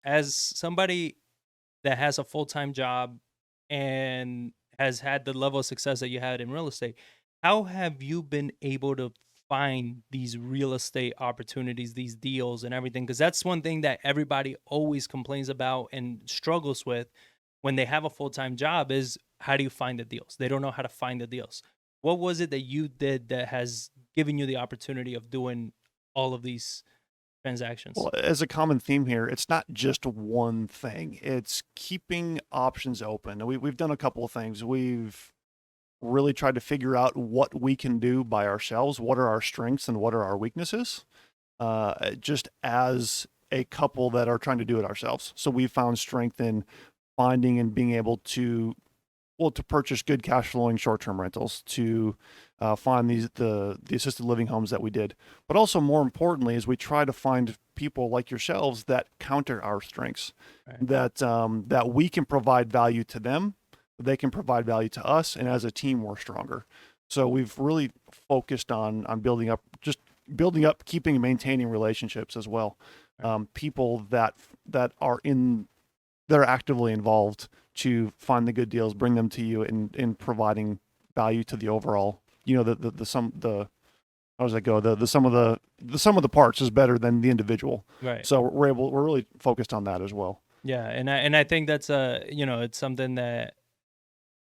as somebody that has a full-time job and has had the level of success that you had in real estate, how have you been able to find these real estate opportunities, these deals and everything? Because that's one thing that everybody always complains about and struggles with when they have a full-time job is how do you find the deals? They don't know how to find the deals. What was it that you did that has given you the opportunity of doing all of these transactions? Well, as a common theme here, it's not just one thing. It's keeping options open. We've done a couple of things. We've really tried to figure out what we can do by ourselves, what are our strengths and what are our weaknesses, just as a couple that are trying to do it ourselves. So we found strength in finding and being able to, well, to purchase good cash flowing short term rentals, to find the assisted living homes that we did, but also more importantly, is we try to find people like yourselves that counter our strengths, Right. that we can provide value to them, they can provide value to us, and as a team, we're stronger. So we've really focused on building up, keeping and maintaining relationships as well. People that are actively involved to find the good deals, bring them to you, in providing value to the overall. The how does that go? The sum of the parts is better than the individual. Right. So we're really focused on that as well. Yeah, and I think that's it's something that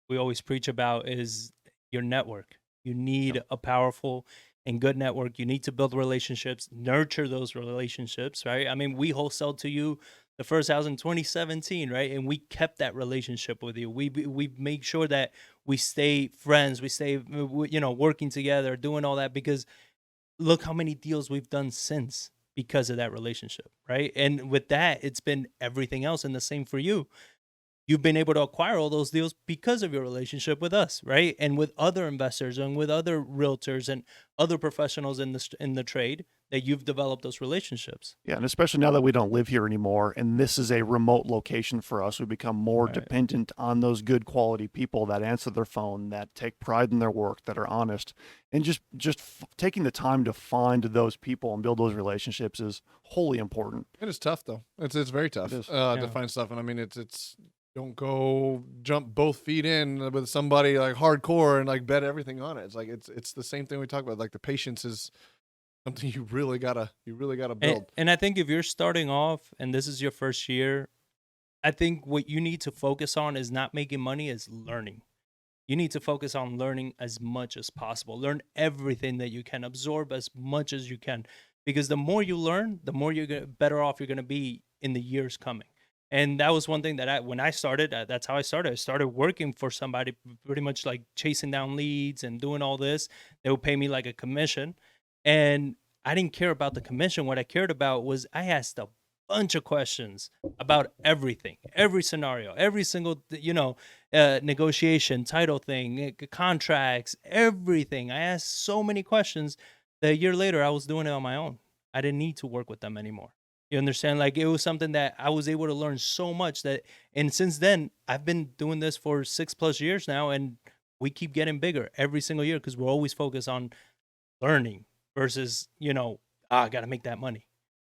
we always preach about is your network. You Yep. need a powerful and good network. You need to build relationships, nurture those relationships, right? I mean, we wholesale to you the first house in 2017, right? And we kept that relationship with you. We make sure that we stay friends, we stay working together, doing all that because look how many deals we've done since because of that relationship, right? And with that, it's been everything else and the same for you. You've been able to acquire all those deals because of your relationship with us, right? And with other investors and with other realtors and other professionals in the trade that you've developed those relationships. Yeah, and especially now that we don't live here anymore, and this is a remote location for us, we become more Right. dependent on those good quality people that answer their phone, that take pride in their work, that are honest, and taking the time to find those people and build those relationships is wholly important. It is tough though. It's very It tough is. to Yeah. find stuff, and I mean it's don't go jump both feet in with somebody like hardcore and like bet everything on it. It's like it's the same thing we talk about. Like the patience is something you really gotta And, build. and I think if you're starting off and this is your first year, I think what you need to focus on is not making money, is learning. You need to focus on learning as much as possible. Learn everything that you can, absorb as much as you can. Because the more you learn, the more better off you're going to be in the years coming. And that was one thing that when I started, that's how I started. I started working for somebody, pretty much like chasing down leads and doing all this. They would pay me like a commission. And I didn't care about the commission. What I cared about was I asked a bunch of questions about everything, every scenario, every single, negotiation, title thing, contracts, everything. I asked so many questions that a year later I was doing it on my own. I didn't need to work with them anymore. You understand? Like it was something that I was able to learn so much that, and since then I've been doing this for 6+ years now, and we keep getting bigger every single year because we're always focused on learning versus, I got to make that money.